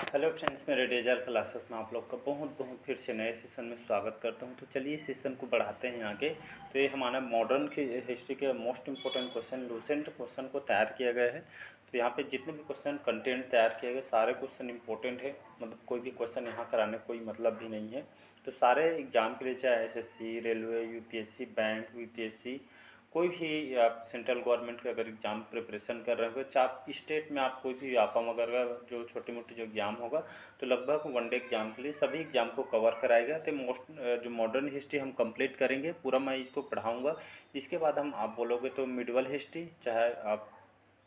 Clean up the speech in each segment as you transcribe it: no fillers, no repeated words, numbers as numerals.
Hello friends, मेरे dazzle classes में आप लोग का बहुत बहुत फिर से नए सेशन में स्वागत करता हूं। तो चलिए सेशन को बढ़ाते हैं आगे। तो ये हमारा मॉडर्न की हिस्ट्री के most important question Lucent question को तैयार किया गया है। तो यहाँ पे जितने भी क्वेश्चन कंटेंट तैयार किए गए सारे क्वेश्चन इंपॉर्टेंट है, मतलब कोई भी क्वेश्चन यहाँ कराने कोई मतलब भी नहीं है। तो सारे एग्जाम के लिए, चाहे SSC, railway, UPSC, bank, UPSC, कोई भी आप सेंट्रल गवर्नमेंट के अगर एग्ज़ाम प्रिपरेशन कर रहे हो, चाहे आप स्टेट में आप कोई भी आपका मगर जो छोटी मोटी जो एग्ज़ाम होगा, तो लगभग वनडे एग्ज़ाम के लिए सभी एग्ज़ाम को कवर कराएगा। तो जो मॉडर्न हिस्ट्री हम कंप्लीट करेंगे पूरा, मैं इसको पढ़ाऊँगा। इसके बाद हम आप बोलोगे तो मिडवल हिस्ट्री, चाहे आप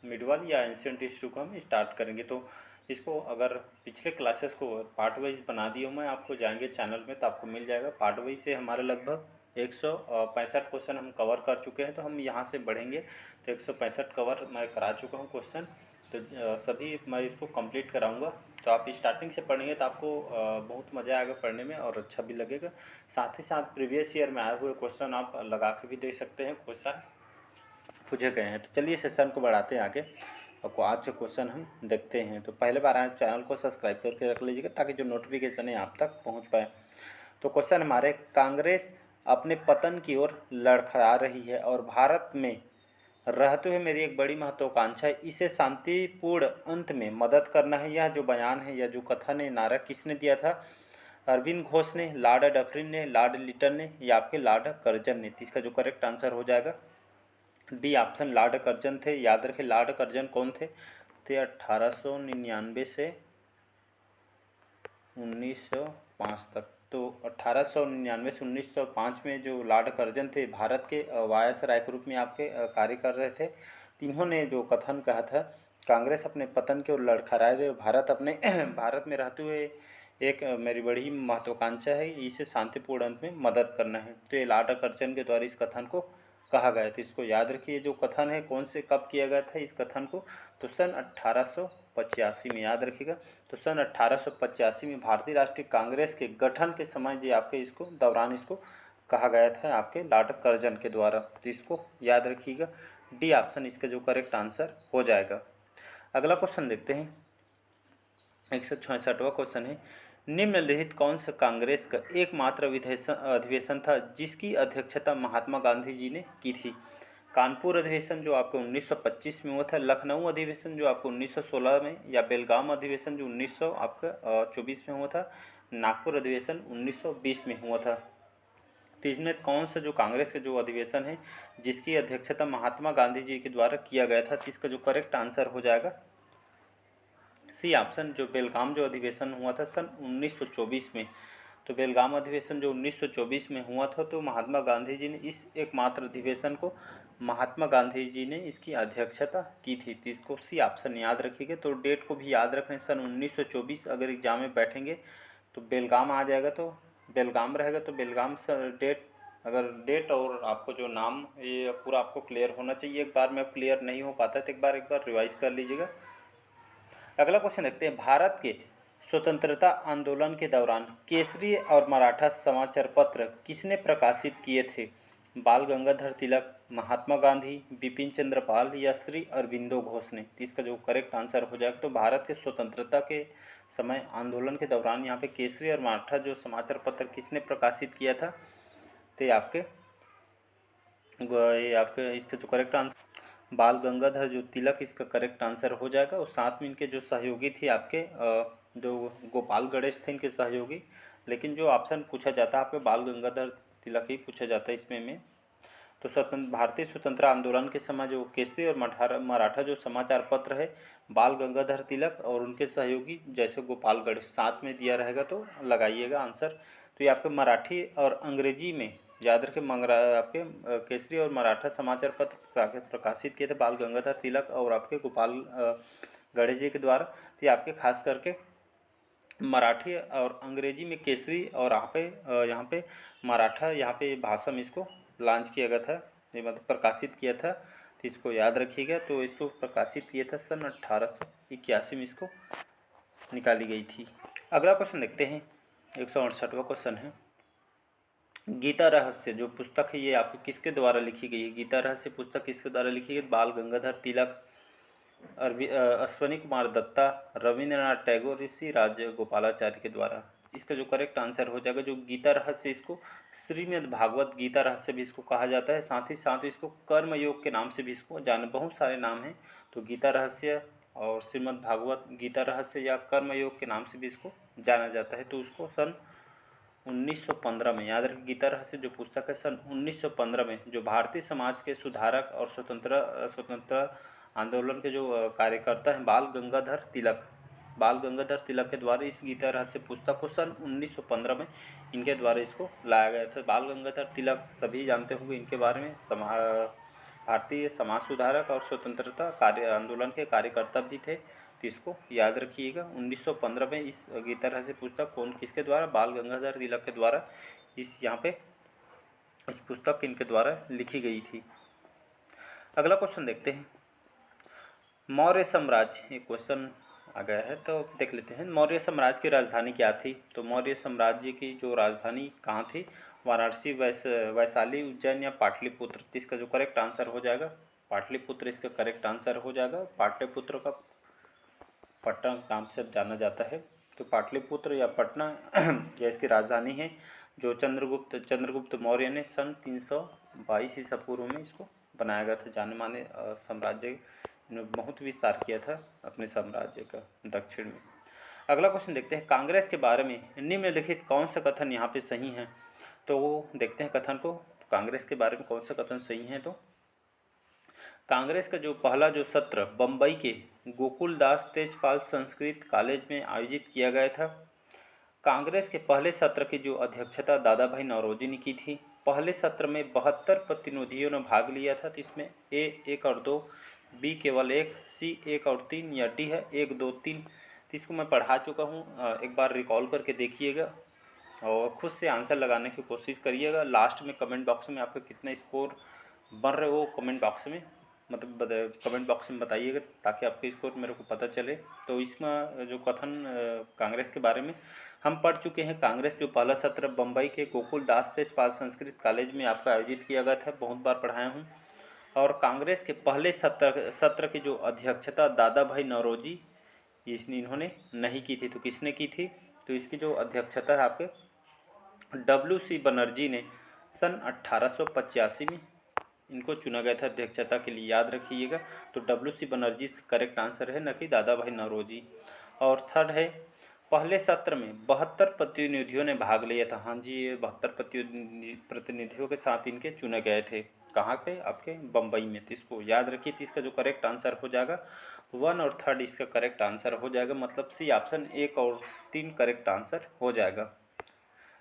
मिडवल या एंशिएंट हिस्ट्री को हम स्टार्ट करेंगे। तो इसको अगर पिछले क्लासेस को पार्ट वाइज बना दिया हूँ मैं, आपको जाएंगे चैनल में तो आपको मिल जाएगा। पार्ट वाइज से हमारे लगभग 165 क्वेश्चन हम कवर कर चुके हैं। तो हम यहाँ से बढ़ेंगे तो 165 कवर मैं करा चुका हूँ क्वेश्चन। तो सभी मैं इसको कंप्लीट कराऊंगा। तो आप स्टार्टिंग से पढ़ेंगे तो आपको बहुत मज़ा आएगा पढ़ने में और अच्छा भी लगेगा। साथ ही साथ प्रीवियस ईयर में आए हुए क्वेश्चन आप लगा के भी दे सकते हैं, क्वेश्चन पूछे गए हैं। तो चलिए सेशन को बढ़ाते हैं आगे। आपको आज जो क्वेश्चन हम देखते हैं, तो पहले बार आए चैनल को सब्सक्राइब करके रख लीजिएगा ताकि जो नोटिफिकेशन है आप तक पहुंच पाए। तो क्वेश्चन हमारे, कांग्रेस अपने पतन की ओर लड़खड़ा रही है और भारत में रहते हुए मेरी एक बड़ी महत्वाकांक्षा है इसे शांतिपूर्ण अंत में मदद करना है। यह जो बयान है या जो कथन है, नारा किसने दिया था? अरविंद घोष ने, लॉर्ड डफरिन ने, लॉर्ड लिटन ने या आपके लॉर्ड कर्जन ने? तो इसका जो करेक्ट आंसर हो जाएगा डी ऑप्शन, लॉर्ड कर्जन थे। याद रखें लॉर्ड कर्जन कौन थे? थे 1899 से 1905 तक। तो 1899 से 1905 में जो लॉर्ड कर्जन थे, भारत के वायसराय के रूप में आपके कार्य कर रहे थे। इन्होंने जो कथन कहा था, कांग्रेस अपने पतन की ओर लड़खड़ा रही है, भारत अपने भारत में रहते हुए एक मेरी बड़ी महत्वाकांक्षा है इसे शांतिपूर्ण अंत में मदद करना है। तो ये लॉर्ड कर्जन के द्वारा इस कथन को कहा गया था। इसको याद रखिए, जो कथन है कौन से कब किया गया था इस कथन को? तो सन 1885 में, याद रखिएगा। तो सन 1885 में भारतीय राष्ट्रीय कांग्रेस के गठन के समय जो आपके इसको दौरान इसको कहा गया था आपके लॉर्ड कर्जन के द्वारा। तो इसको याद रखिएगा, डी ऑप्शन इसका जो करेक्ट आंसर हो जाएगा। अगला क्वेश्चन देखते हैं। 166वां क्वेश्चन है, निम्नलिखित कौन सा कांग्रेस का एकमात्र अधिवेशन था जिसकी अध्यक्षता महात्मा गांधी जी ने की थी? कानपुर अधिवेशन जो आपको 1925 में हुआ था, लखनऊ अधिवेशन जो आपको 1916 में, या बेलगाम अधिवेशन जो 1924 में हुआ था, नागपुर अधिवेशन 1920 में हुआ था। तो इसमें कौन सा जो कांग्रेस का जो अधिवेशन है जिसकी अध्यक्षता महात्मा गांधी जी के द्वारा किया गया था? तो इसका जो करेक्ट आंसर हो जाएगा सी ऑप्शन, जो बेलगाम जो अधिवेशन हुआ था सन 1924 में। तो बेलगाम अधिवेशन जो 1924 में हुआ था, तो महात्मा गांधी जी ने इस एकमात्र अधिवेशन को महात्मा गांधी जी ने इसकी अध्यक्षता की थी। तो इसको सी ऑप्शन याद रखिएगा। तो डेट को भी याद रखें, सन 1924 अगर एग्जाम में बैठेंगे तो बेलगाम आ जाएगा, तो बेलगाम रहेगा। तो बेलगाम डेट, अगर डेट और आपको जो नाम ये पूरा आपको क्लियर होना चाहिए। एक बार में क्लियर नहीं हो पाता तो एक बार रिवाइज कर लीजिएगा। अगला क्वेश्चन देखते हैं, भारत के स्वतंत्रता आंदोलन के दौरान केसरी और मराठा समाचार पत्र किसने प्रकाशित किए थे? बाल गंगाधर तिलक, महात्मा गांधी, बिपिन चंद्र पाल या श्री अरविंदो घोष ने? इसका जो करेक्ट आंसर हो जाएगा, तो भारत के स्वतंत्रता के समय आंदोलन के दौरान यहाँ पे केसरी और मराठा जो समाचार पत्र किसने प्रकाशित किया था? तो ये आपके इसका जो करेक्ट आंसर बाल गंगाधर जो तिलक इसका करेक्ट आंसर हो जाएगा। और साथ में इनके जो सहयोगी थे आपके जो गोपाल गणेश थे इनके सहयोगी। लेकिन जो ऑप्शन पूछा जाता है आपके बाल गंगाधर तिलक ही पूछा जाता है इसमें में। तो भारतीय स्वतंत्र आंदोलन के समय जो केसरी और मराठा जो समाचार पत्र है, बाल गंगाधर तिलक और उनके सहयोगी जैसे गोपाल गणेश साथ में दिया रहेगा, तो लगाइएगा आंसर। तो ये आपके मराठी और अंग्रेजी में याद रखें, आपके केसरी और मराठा समाचार पत्र प्रकाशित किए थे बाल गंगाधर तिलक और आपके गोपाल गणेश जी के द्वारा। तो ये आपके खास करके मराठी और अंग्रेजी में केसरी और यहाँ पे मराठा यहाँ पे भाषा में इसको लॉन्च किया गया था, ये मतलब प्रकाशित किया था। तो इसको याद रखिएगा। तो इसको प्रकाशित किया था सन 1881 में इसको निकाली गई थी। अगला क्वेश्चन देखते हैं, 168वां क्वेश्चन है, गीता रहस्य जो पुस्तक है ये आपके किसके द्वारा लिखी गई है? गीता रहस्य पुस्तक किसके द्वारा लिखी गई? बाल गंगाधर तिलक, अश्वनी कुमार दत्ता, रविंद्रनाथ टैगोर, ऋषि राज गोपालाचार्य के द्वारा। इसका जो करेक्ट आंसर हो जाएगा, जो गीता रहस्य, इसको श्रीमद् भागवत गीता रहस्य भी इसको कहा जाता है, साथ ही साथ इसको कर्म योग के नाम से भी इसको जाना, बहुत सारे नाम हैं। तो गीता रहस्य और श्रीमद् भागवत गीता रहस्य या कर्म योग के नाम से भी इसको जाना जाता है। तो उसको सन 1915 में, याद रखें, गीता रहस्य जो पुस्तक है सन 1915 में जो भारतीय समाज के सुधारक और स्वतंत्र आंदोलन के जो कार्यकर्ता हैं बाल गंगाधर तिलक के द्वारा इस गीता रहस्य पुस्तक को सन 1915 में इनके द्वारा इसको लाया गया था। बाल गंगाधर तिलक सभी जानते होंगे इनके बारे में, भारतीय समाज सुधारक और स्वतंत्रता कार्य आंदोलन के कार्यकर्ता भी थे। तो इसको याद रखिएगा, 1915 में इस गीता रहस्य पुस्तक किसके द्वारा, बाल गंगाधर तिलक के द्वारा इस पुस्तक इनके द्वारा लिखी गई थी। अगला क्वेश्चन देखते हैं, मौर्य साम्राज्य, ये क्वेश्चन आ गया है तो देख लेते हैं। मौर्य साम्राज्य की राजधानी क्या थी? तो मौर्य साम्राज्य की जो राजधानी कहाँ थी? वाराणसी, वैशाली, उज्जैन या पाटलिपुत्र। तो इसका जो करेक्ट आंसर हो जाएगा पाटलिपुत्र, इसका करेक्ट आंसर हो जाएगा। पाटलिपुत्र का पटना नाम से जाना जाता है। तो पाटलिपुत्र या पटना यह इसकी राजधानी है, जो चंद्रगुप्त मौर्य ने सन 322 ईसा पूर्व में इसको बनाया गया था। जाने माने साम्राज्य ने बहुत विस्तार किया था अपने साम्राज्य का दक्षिण में। अगला क्वेश्चन देखते हैं, कांग्रेस के बारे में निम्नलिखित कौन सा कथन यहाँ पे सही है? तो वो देखते हैं कथन को, कांग्रेस के बारे में कौन सा कथन सही है। तो कांग्रेस का जो पहला जो सत्र बम्बई के गोकुलदास तेजपाल संस्कृत कॉलेज में आयोजित किया गया था। कांग्रेस के पहले सत्र की जो अध्यक्षता दादा भाई नौरोजी ने की थी। पहले सत्र में 72 प्रतिनिधियों ने भाग लिया था। तो इसमें ए 1 और 2, बी केवल 1, सी 1 और 3 या डी है 1 2 3। तो इसको मैं पढ़ा चुका हूँ, एक बार रिकॉल करके देखिएगा और खुद से आंसर लगाने की कोशिश करिएगा। लास्ट में कमेंट बॉक्स में आपका कितना स्कोर बन रहे हो कमेंट बॉक्स में कमेंट बॉक्स में बताइएगा, ताकि आपके स्कोर मेरे को पता चले। तो इसमें जो कथन कांग्रेस के बारे में हम पढ़ चुके हैं। कांग्रेस जो पहला सत्र बम्बई के गोकुलदास तेजपाल संस्कृत कॉलेज में आपका आयोजित किया गया था, बहुत बार पढ़ाया हूँ। और कांग्रेस के पहले सत्र की जो अध्यक्षता दादा भाई नौरोजी इन्होंने नहीं की थी। तो किसने की थी? तो इसकी जो अध्यक्षता है आपके WC बनर्जी ने सन 1885 में इनको चुना गया था अध्यक्षता के लिए, याद रखिएगा। तो WC बनर्जी करेक्ट आंसर है, न कि दादा भाई नौरोजी। और थर्ड है, पहले सत्र में 72 प्रतिनिधियों ने भाग लिया था। हाँ जी, ये 72 प्रतिनिधियों के साथ इनके चुने गए थे। कहाँ पे? आपके बम्बई में। तो इसको याद रखिए। तो इसका जो करेक्ट आंसर हो जाएगा 1 और 3 इसका करेक्ट आंसर हो जाएगा, मतलब सी ऑप्शन 1 और 3 करेक्ट आंसर हो जाएगा।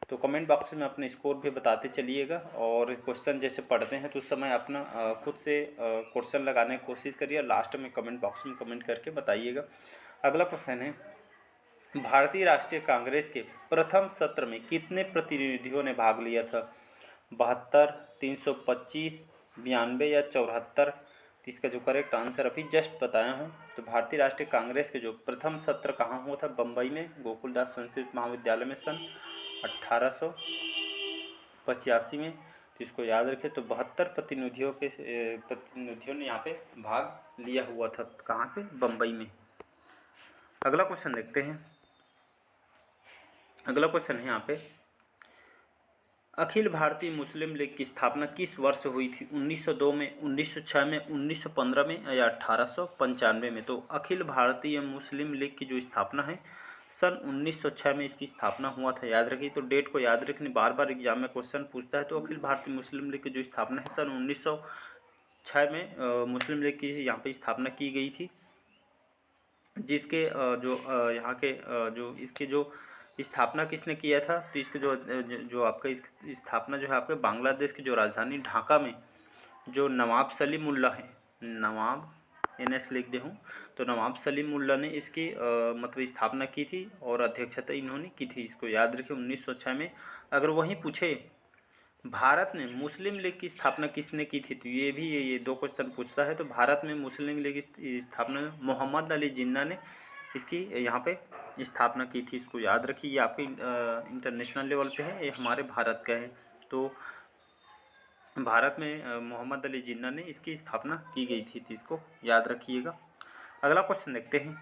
तो कमेंट बॉक्स में अपने स्कोर भी बताते चलिएगा, और क्वेश्चन जैसे पढ़ते हैं तो उस समय अपना खुद से क्वेश्चन लगाने की कोशिश करिए। लास्ट में कमेंट बॉक्स में कमेंट करके बताइएगा। अगला क्वेश्चन है, भारतीय राष्ट्रीय कांग्रेस के प्रथम सत्र में कितने प्रतिनिधियों ने भाग लिया था? 72, 325, 92 या 74? इसका जो करेक्ट आंसर अभी जस्ट बताया हूँ। तो भारतीय राष्ट्रीय कांग्रेस के जो प्रथम सत्र कहाँ हुआ था? बम्बई में गोकुलदास संस्कृत महाविद्यालय में सन 1885 में। तो इसको याद रखें। तो 72 प्रतिनिधियों ने यहाँ पे भाग लिया हुआ था। कहाँ पे? बम्बई में। अगला क्वेश्चन देखते हैं। अगला क्वेश्चन है यहाँ पे, अखिल भारतीय मुस्लिम लीग की स्थापना किस वर्ष हुई थी? 1902 में, 1906 में, 1915 में या 1895 में? तो अखिल भारतीय मुस्लिम लीग की जो स्थापना है सन 1906 में इसकी स्थापना हुआ था, याद रखिए। तो डेट को याद रखने, बार बार एग्जाम में क्वेश्चन पूछता है। तो अखिल भारतीय मुस्लिम लीग की जो स्थापना है सन 1906 में मुस्लिम लीग की यहाँ पे स्थापना की गई थी, जिसके यहाँ के जो इसके जो स्थापना किसने किया था? तो इसके जो आपका इस स्थापना जो है आपके बांग्लादेश की जो राजधानी ढाका में जो नवाब सलीमुल्ला है, नवाब NS लिख दे हूँ, तो नवाब सलीमुल्ला ने इसकी मतलब स्थापना की थी और अध्यक्षता इन्होंने की थी। इसको याद रखिए 1906 में। अगर वहीं पूछे भारत में मुस्लिम लीग की स्थापना किसने की थी, तो ये 2 क्वेश्चन पूछता है। तो भारत में मुस्लिम लीग की स्थापना मोहम्मद अली जिन्ना ने इसकी यहाँ पे स्थापना की थी। इसको याद रखिए। ये आपके इंटरनेशनल लेवल पे है, ये हमारे भारत का है। तो भारत में मोहम्मद अली जिन्ना ने इसकी स्थापना की गई थी। तो इसको याद रखिएगा। अगला क्वेश्चन देखते हैं,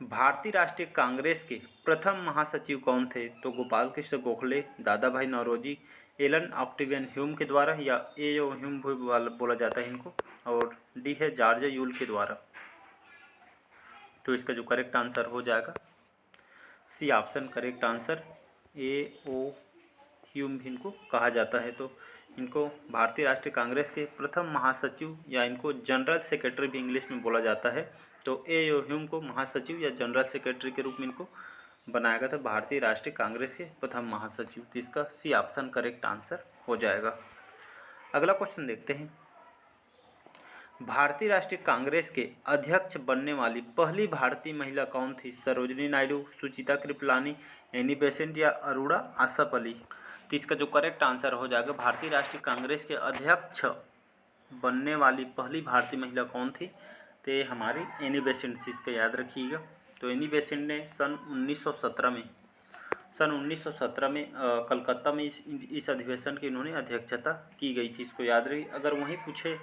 भारतीय राष्ट्रीय कांग्रेस के प्रथम महासचिव कौन थे? तो गोपाल कृष्ण गोखले, दादा भाई नौरोजी, एलन ऑक्टेवियन ह्यूम के द्वारा, या ए जो ह्यूम बोला जाता है इनको, और डी है जॉर्ज यूल के द्वारा। तो इसका जो करेक्ट आंसर हो जाएगा सी ऑप्शन करेक्ट आंसर, ए ओ ह्यूम भी इनको कहा जाता है। तो इनको भारतीय राष्ट्रीय कांग्रेस के प्रथम महासचिव या इनको जनरल सेक्रेटरी भी इंग्लिश में बोला जाता है। तो ए ओ ह्यूम को महासचिव या जनरल सेक्रेटरी के रूप में इनको बनाया गया था, भारतीय राष्ट्रीय कांग्रेस के प्रथम महासचिव। तो इसका सी ऑप्शन करेक्ट आंसर हो जाएगा। अगला क्वेश्चन देखते हैं, भारतीय राष्ट्रीय कांग्रेस के अध्यक्ष बनने वाली पहली भारतीय महिला कौन थी? सरोजिनी नायडू, सुचिता कृपलानी, एनी बेसेंट, या अरोड़ा आसफ अली। तो इसका जो करेक्ट आंसर हो जाएगा, भारतीय राष्ट्रीय कांग्रेस के अध्यक्ष बनने वाली पहली भारतीय महिला कौन थी? तो ये हमारी एनी बेसेंट थी, इसका याद रखिएगा। तो एनी बेसेंट ने सन 1917 में कलकत्ता में इस अधिवेशन की इन्होंने अध्यक्षता की गई थी, इसको याद रखिए। अगर वहीं पूछे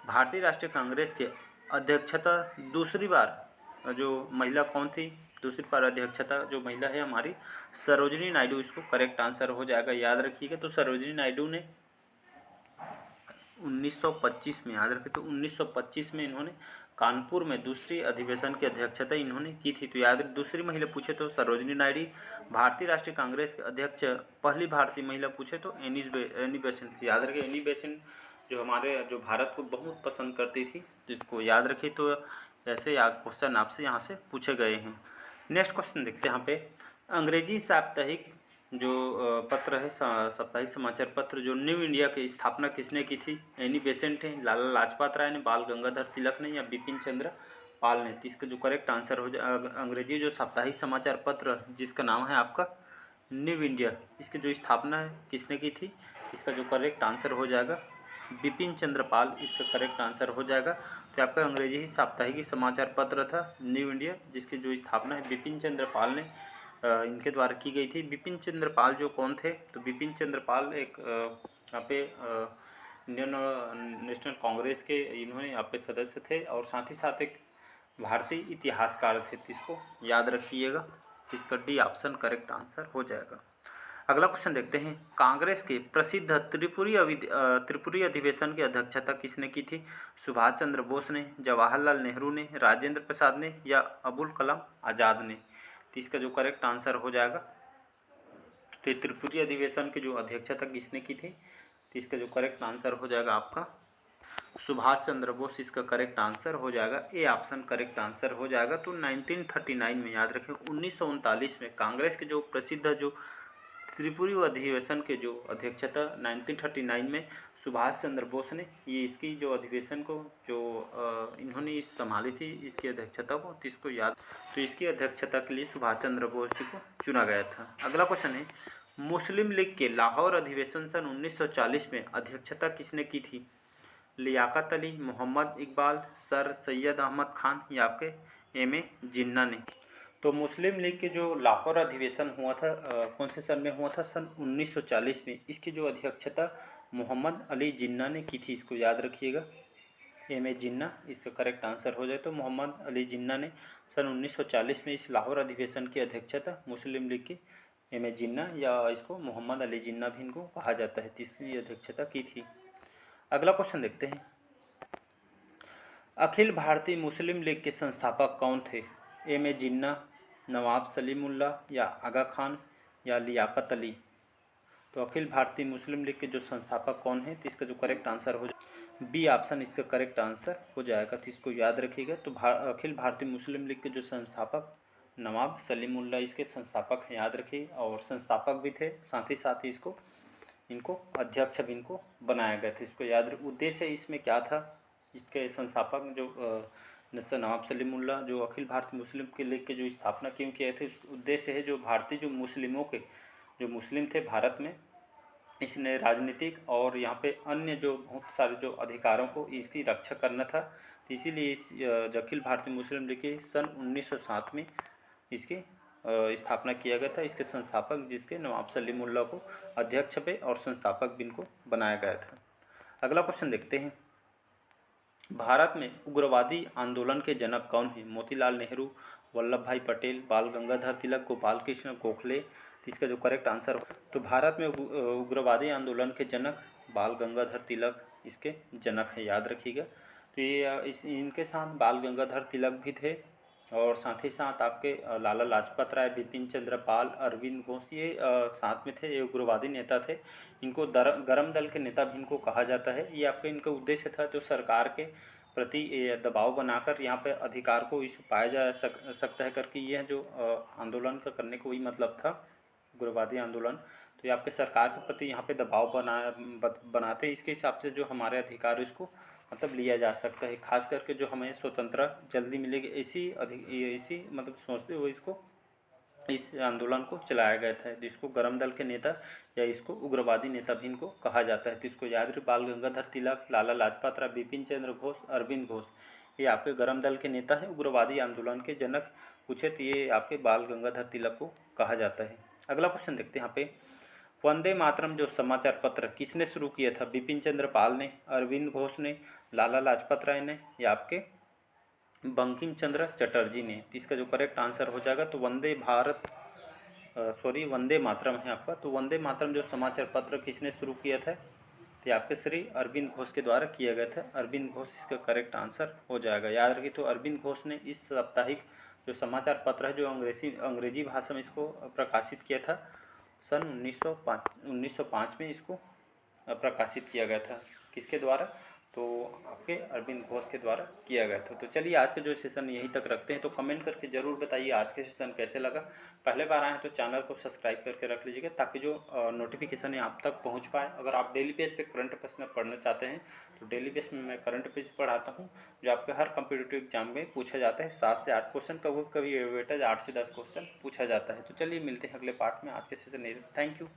भारतीय राष्ट्रीय कांग्रेस के अध्यक्षता दूसरी बार जो महिला कौन थी, दूसरी बार अध्यक्षता जो महिला है हमारी सरोजिनी नायडू, इसको करेक्ट आंसर हो जाएगा, याद रखिएगा। तो सरोजिनी नायडू ने 1925 में, याद रखिए, तो 1925 में इन्होंने कानपुर में दूसरी अधिवेशन की अध्यक्षता इन्होंने की थी। तो याद, दूसरी महिला पूछे तो सरोजिनी नायडू, भारतीय राष्ट्रीय कांग्रेस के अध्यक्ष पहली भारतीय महिला पूछे तो एनी बेसेंट, याद रखिए। एनी बेसेंट जो भारत को बहुत पसंद करती थी, जिसको याद रखिए। तो ऐसे क्वेश्चन आपसे यहाँ से पूछे गए हैं। नेक्स्ट क्वेश्चन देखते हैं यहाँ पे, अंग्रेजी साप्ताहिक जो पत्र है, साप्ताहिक समाचार पत्र जो न्यू इंडिया की स्थापना किसने की थी? एनी बेसेंट है, लाला लाजपत राय ने, बाल गंगाधर तिलक ने, या बिपिन चंद्र पाल ने। तो इसका जो करेक्ट आंसर हो जाए, अंग्रेजी जो साप्ताहिक समाचार पत्र जिसका नाम है आपका न्यू इंडिया, इसकी जो स्थापना है किसने की थी? इसका जो करेक्ट आंसर हो जाएगा बिपिन चंद्र पाल, इसका करेक्ट आंसर हो जाएगा। तो आपका अंग्रेजी ही साप्ताहिक समाचार पत्र था न्यू इंडिया, जिसकी जो स्थापना है बिपिन चंद्र पाल ने इनके द्वारा की गई थी। बिपिन चंद्र पाल जो कौन थे? तो बिपिन चंद्र पाल एक यहाँ पे इंडियन नेशनल कांग्रेस के इन्होंने यहाँ पे सदस्य थे, और साथ ही साथ एक भारतीय इतिहासकार थे। इसको याद रखिएगा, इसका डी ऑप्शन करेक्ट आंसर हो जाएगा। अगला क्वेश्चन देखते हैं, कांग्रेस के प्रसिद्ध त्रिपुरी अधिवेशन की अध्यक्षता किसने की थी? सुभाष चंद्र बोस ने, जवाहरलाल नेहरू ने, राजेंद्र प्रसाद ने, या अबुल कलाम आज़ाद ने। तो इसका जो करेक्ट आंसर हो जाएगा, तो त्रिपुरी अधिवेशन की जो अध्यक्षता किसने की थी? तो इसका जो करेक्ट आंसर हो जाएगा आपका सुभाष चंद्र बोस, इसका करेक्ट आंसर हो जाएगा, ए ऑप्शन करेक्ट आंसर हो जाएगा। तो 1939 में, याद रखें 1939 में कांग्रेस के जो प्रसिद्ध जो त्रिपुरी अधिवेशन के जो अध्यक्षता 1939 में सुभाष चंद्र बोस ने ये इसकी जो अधिवेशन को जो इन्होंने संभाली थी इसकी अध्यक्षता को, तो इसको याद, तो इसकी अध्यक्षता के लिए सुभाष चंद्र बोस जी को चुना गया था। अगला क्वेश्चन है, मुस्लिम लीग के लाहौर अधिवेशन सन 1940 में अध्यक्षता किसने की थी? लियाकत अली, मोहम्मद इकबाल, सर सैयद अहमद खान, या आपके एम.ए. जिन्ना ने। तो मुस्लिम लीग के जो लाहौर अधिवेशन हुआ था कौन से सन में हुआ था? सन 1940 में। इसकी जो अध्यक्षता मोहम्मद अली जिन्ना ने की थी, इसको याद रखिएगा, एम.ए. जिन्ना इसका करेक्ट आंसर हो जाए। तो मोहम्मद अली जिन्ना ने सन 1940 में इस लाहौर अधिवेशन की अध्यक्षता मुस्लिम लीग की एम.ए. जिन्ना, या इसको मोहम्मद अली जिन्ना भी इनको कहा जाता है, तीसरी अध्यक्षता की थी। अगला क्वेश्चन देखते हैं, अखिल भारतीय मुस्लिम लीग के संस्थापक कौन थे? एम.ए. जिन्ना, नवाब सलीमुल्लाह, या आगा खान, या लियाकत अली। तो अखिल भारतीय मुस्लिम लीग के जो संस्थापक कौन है? तो इसका जो करेक्ट आंसर हो जाए बी ऑप्शन इसका करेक्ट आंसर हो जाएगा। तो इसको याद रखिएगा। तो अखिल भारतीय मुस्लिम लीग के जो संस्थापक नवाब सलीमुल्लाह इसके संस्थापक हैं, याद रखिए, और संस्थापक भी थे, साथ ही इनको अध्यक्ष भी इनको बनाया गया था, इसको याद रखिए। उद्देश्य इसमें क्या था? इसके संस्थापक जो नवाब सलीमुल्लाह जो अखिल भारतीय मुस्लिम के लीग के जो स्थापना क्यों किए थे, उद्देश्य है जो भारतीय जो मुस्लिमों के जो मुस्लिम थे भारत में, इसने राजनीतिक और यहाँ पे अन्य जो बहुत सारे जो अधिकारों को इसकी रक्षा करना था। तो इसीलिए इस अखिल भारतीय मुस्लिम लीग के सन 1907 में इसकी स्थापना किया गया था। इसके संस्थापक जिसके नवाब सलीमुल्लाह को अध्यक्ष पे और संस्थापक भी इनको बनाया गया था। अगला क्वेश्चन देखते हैं, भारत में उग्रवादी आंदोलन के जनक कौन हैं? मोतीलाल नेहरू, वल्लभ भाई पटेल, बाल गंगाधर तिलक, गोपाल कृष्ण गोखले। तो इसका जो करेक्ट आंसर, तो भारत में उग्रवादी आंदोलन के जनक बाल गंगाधर तिलक इसके जनक हैं, याद रखिएगा। तो ये इनके साथ बाल गंगाधर तिलक भी थे और साथ ही साथ आपके लाला लाजपत राय, बिपिन चंद्र पाल, अरविंद घोष, ये साथ में थे, ये उग्रवादी नेता थे। इनको गरम दल के नेता भी इनको कहा जाता है। ये आपका इनका उद्देश्य था जो सरकार के प्रति दबाव बनाकर यहाँ पे अधिकार को इशू पाया जा सकता है करके, यह जो आंदोलन का करने का वही मतलब था, उग्रवादी आंदोलन। तो ये आपके सरकार के प्रति यहाँ पे दबाव बनाते इसके हिसाब से जो हमारे अधिकार इसको मतलब लिया जा सकता है, खास करके जो हमें स्वतंत्रता जल्दी मिलेगी इसी मतलब सोचते हुए इसको इस आंदोलन को चलाया गया था, जिसको गरम दल के नेता या इसको उग्रवादी नेता भी इनको कहा जाता है। तो इसको याद रखिए, बाल गंगाधर तिलक, लाला लाजपत राय, बिपिन चंद्र घोष, अरविंद घोष, ये आपके गरम दल के नेता हैं, उग्रवादी आंदोलन के जनक पूछे तो ये आपके बाल गंगाधर तिलक को कहा जाता है। अगला क्वेश्चन देखते हैं यहाँ पे, वंदे मातरम जो समाचार पत्र किसने शुरू किया था? बिपिन चंद्र पाल ने, अरविंद घोष ने, लाला लाजपत राय ने या आपके बंकिम चंद्र चटर्जी ने। तो इसका जो करेक्ट आंसर हो जाएगा तो वंदे मातरम है आपका। तो वंदे मातरम जो समाचार पत्र किसने शुरू किया था? तो आपके श्री अरविंद घोष के द्वारा किया गया था। अरविंद घोष इसका करेक्ट आंसर हो जाएगा, याद रखिए। तो अरविंद घोष ने इस साप्ताहिक जो समाचार पत्र है जो अंग्रेजी भाषा में इसको प्रकाशित किया था, सन 1905 में इसको प्रकाशित किया गया था। किसके द्वारा? तो आपके अरविंद घोष के द्वारा किया गया था। तो चलिए आज का जो सेशन यहीं तक रखते हैं। तो कमेंट करके ज़रूर बताइए आज के सेशन कैसे लगा। पहले बार आए हैं तो चैनल को सब्सक्राइब करके रख लीजिएगा ताकि जो नोटिफिकेशन है आप तक पहुंच पाए। अगर आप डेली बेस पे करंट अफेयर्स में पढ़ना चाहते हैं तो डेली बेस में मैं करंट अफेयर्स पढ़ाता हूँ जो आपके हर कम्पिटिटिव एग्जाम में पूछा जाता है। 7 से 8 क्वेश्चन, कभी कभी एवेटेज 8 से 10 क्वेश्चन पूछा जाता है। तो चलिए मिलते हैं अगले पार्ट में। आज के सेशन नहीं, थैंक यू।